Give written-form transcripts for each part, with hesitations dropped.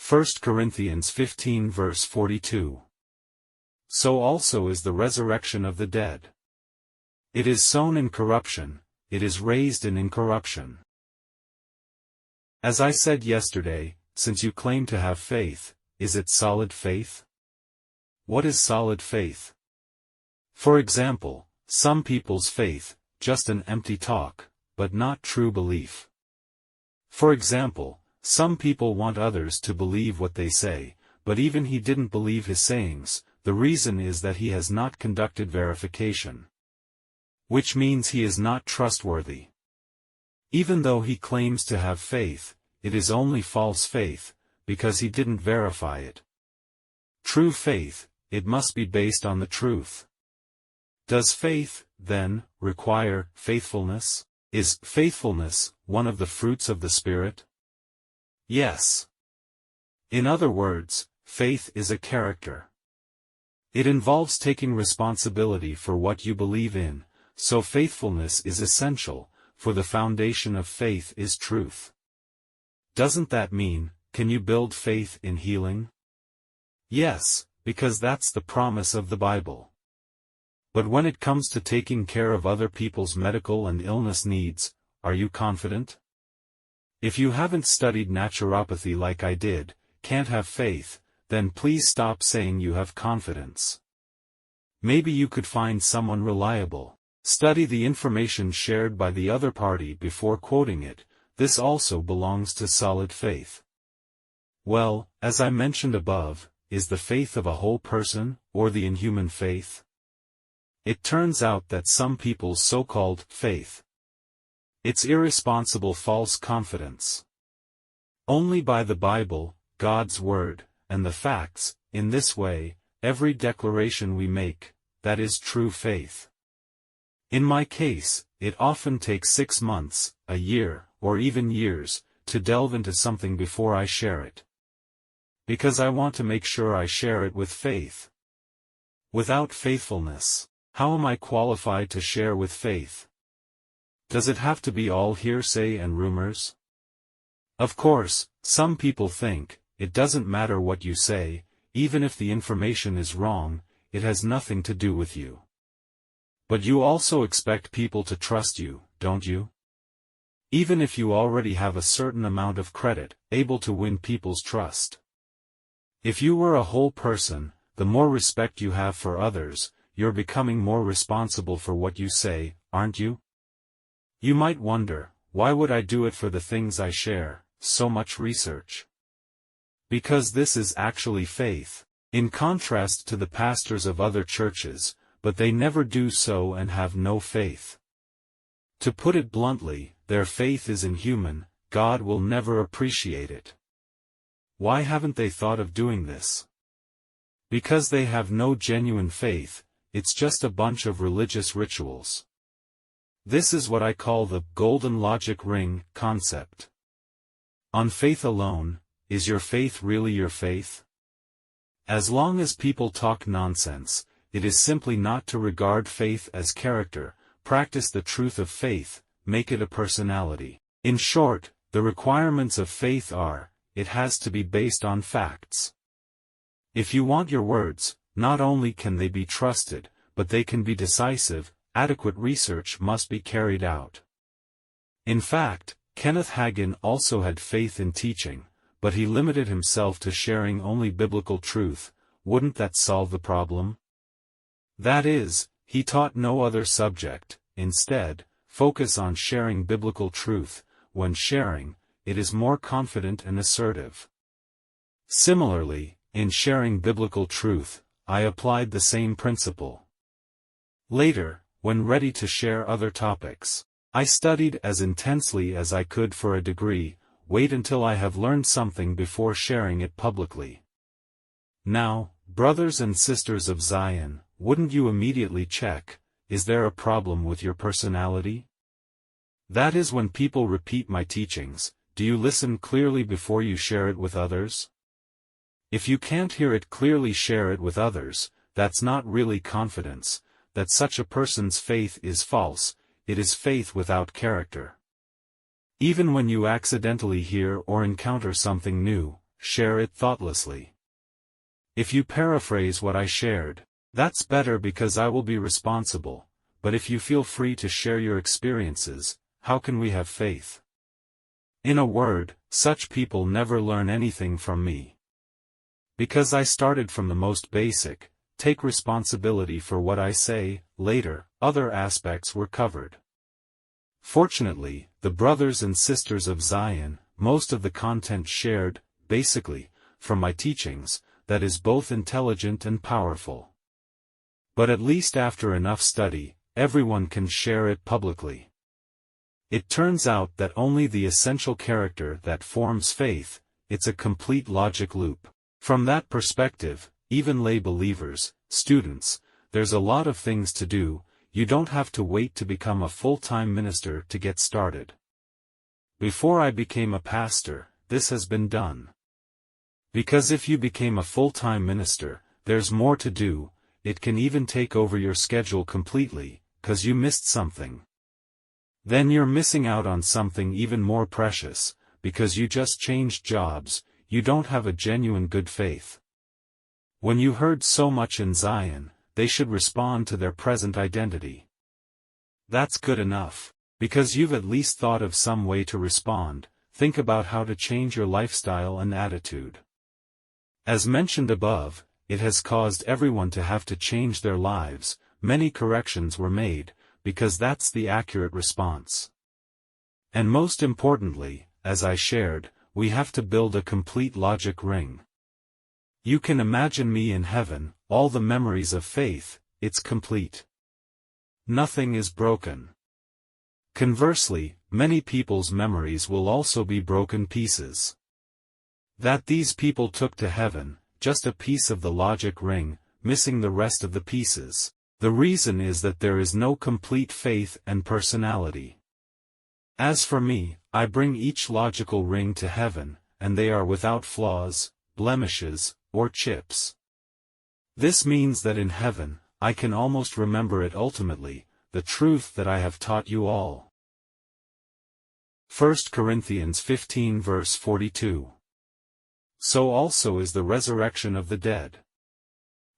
1 Corinthians 15 verse 42. So also is the resurrection of the dead. It is sown in corruption, it is raised in incorruption. As I said yesterday, since you claim to have faith, is it solid faith? What is solid faith? For example, some people's faith, just an empty talk, but not true belief. For example, some people want others to believe what they say, but even he didn't believe his sayings. The reason is that he has not conducted verification. Which means he is not trustworthy. Even though he claims to have faith, it is only false faith, because he didn't verify it. True faith, it must be based on the truth. Does faith, then, require faithfulness? Is faithfulness one of the fruits of the Spirit? Yes. In other words, faith is a character. It involves taking responsibility for what you believe in, so faithfulness is essential, for the foundation of faith is truth. Doesn't that mean, can you build faith in healing? Yes, because that's the promise of the Bible. But when it comes to taking care of other people's medical and illness needs, are you confident? If you haven't studied naturopathy like I did, can't have faith, then please stop saying you have confidence. Maybe you could find someone reliable. Study the information shared by the other party before quoting it. This also belongs to solid faith. Well, as I mentioned above, is the faith of a whole person, or the inhuman faith? It turns out that some people's so-called faith, it's irresponsible false confidence. Only by the Bible, God's Word, and the facts, in this way, every declaration we make, that is true faith. In my case, it often takes 6 months, a year, or even years, to delve into something before I share it. Because I want to make sure I share it with faith. Without faithfulness, how am I qualified to share with faith? Does it have to be all hearsay and rumors? Of course, some people think, it doesn't matter what you say, even if the information is wrong, it has nothing to do with you. But you also expect people to trust you, don't you? Even if you already have a certain amount of credit, able to win people's trust. If you were a whole person, the more respect you have for others, you're becoming more responsible for what you say, aren't you? You might wonder, why would I do it for the things I share, so much research? Because this is actually faith, in contrast to the pastors of other churches, but they never do so and have no faith. To put it bluntly, their faith is inhuman, God will never appreciate it. Why haven't they thought of doing this? Because they have no genuine faith, it's just a bunch of religious rituals. This is what I call the golden logic ring concept. On faith alone, is your faith really your faith? As long as people talk nonsense, it is simply not to regard faith as character, practice the truth of faith, make it a personality. In short, the requirements of faith are, it has to be based on facts. If you want your words, not only can they be trusted, but they can be decisive. Adequate research must be carried out. In fact, Kenneth Hagin also had faith in teaching, but he limited himself to sharing only biblical truth. Wouldn't that solve the problem? That is, he taught no other subject. Instead, focus on sharing biblical truth. When sharing, it is more confident and assertive. Similarly, in sharing biblical truth, I applied the same principle. Later, when ready to share other topics, I studied as intensely as I could for a degree. Wait until I have learned something before sharing it publicly. Now, brothers and sisters of Zion, wouldn't you immediately check, is there a problem with your personality? That is when people repeat my teachings, do you listen clearly before you share it with others? If you can't hear it clearly, share it with others, that's not really confidence. That such a person's faith is false, it is faith without character. Even when you accidentally hear or encounter something new, share it thoughtlessly. If you paraphrase what I shared, that's better because I will be responsible, but if you feel free to share your experiences, how can we have faith? In a word, such people never learn anything from me. Because I started from the most basic, take responsibility for what I say, later, other aspects were covered. Fortunately, the brothers and sisters of Zion, most of the content shared, basically, from my teachings, that is both intelligent and powerful. But at least after enough study, everyone can share it publicly. It turns out that only the essential character that forms faith, it's a complete logic loop. From that perspective, even lay believers, students, there's a lot of things to do. You don't have to wait to become a full-time minister to get started. Before I became a pastor, this has been done. Because if you became a full-time minister, there's more to do. It can even take over your schedule completely, 'cause you missed something. Then you're missing out on something even more precious, because you just changed jobs, you don't have a genuine good faith. When you heard so much in Zion, they should respond to their present identity. That's good enough, because you've at least thought of some way to respond. Think about how to change your lifestyle and attitude. As mentioned above, it has caused everyone to have to change their lives. Many corrections were made, because that's the accurate response. And most importantly, as I shared, we have to build a complete logic ring. You can imagine me in heaven, all the memories of faith, it's complete. Nothing is broken. Conversely, many people's memories will also be broken pieces. That these people took to heaven, just a piece of the logic ring, missing the rest of the pieces. The reason is that there is no complete faith and personality. As for me, I bring each logical ring to heaven, and they are without flaws, blemishes, or chips. This means that in heaven, I can almost remember it ultimately, the truth that I have taught you all. 1 Corinthians 15 verse 42. So also is the resurrection of the dead.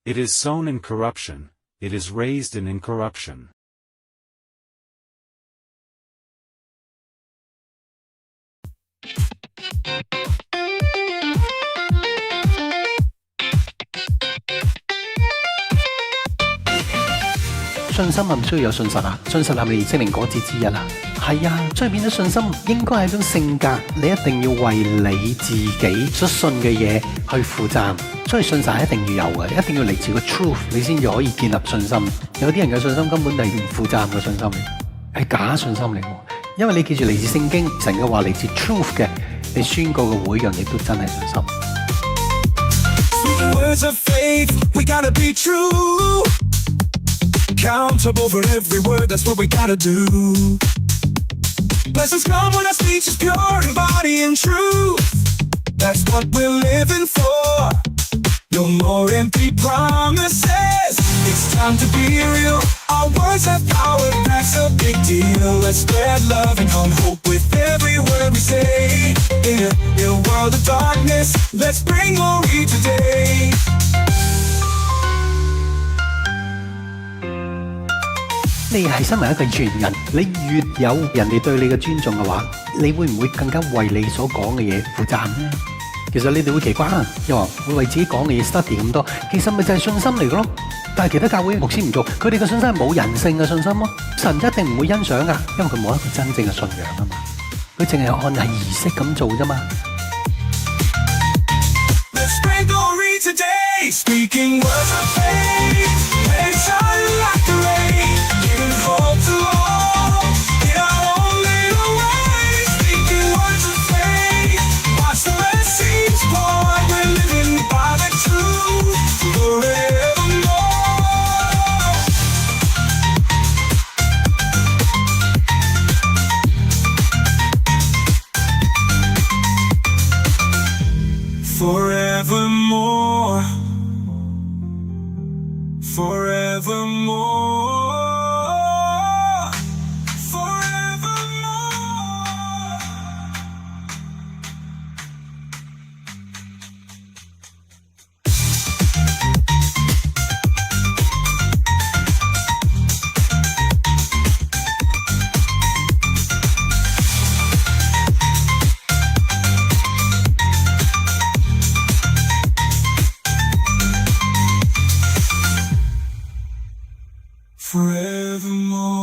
It is sown in corruption, it is raised in incorruption.信心唔需要有信實啊，信實係咪聖靈果子之一啊？係啊，所以變咗信心應該係一種性格，你一定要為你自己所信嘅嘢去負責。所以信實係一定要有嘅，一定要嚟自個 truth， 你先至可以建立信心。有啲人嘅信心根本係唔負責任嘅信心嚟，係假信心嚟喎。因為你記住嚟自聖經神嘅話，嚟自 truth 嘅，你宣告嘅每樣嘢都真係信心。Words of faith, we gotta be true. Accountable for every word, that's what we gotta do. Blessings come when our speech is pure and body and truth. That's what we're living for. No more empty promises. It's time to be real. Our words have power, that's a big deal. Let's spread love and hope with every word we say. In a world of darkness, let's bring glory today. 你係身為一個傳人，你越有人哋對你嘅尊重嘅話，你會唔會更加為你所講嘅嘢負責任呢？其實你哋會奇怪啊，又話會為自己講嘅嘢 study 咁多，其實咪就係信心嚟嘅咯。但係其他教會牧師唔做，佢哋嘅信心係冇人性嘅信心咯。神一定唔會欣賞㗎，因為佢冇一個真正嘅信仰啊嘛，佢淨係按係儀式咁做啫嘛。Let's spread glory today, speaking words of faith, let it shine like the rain, giving hope to all, in our own little ways, speaking words of faith, watch the blessings pour, we're living by the truth, forevermore. Forevermore. forevermore.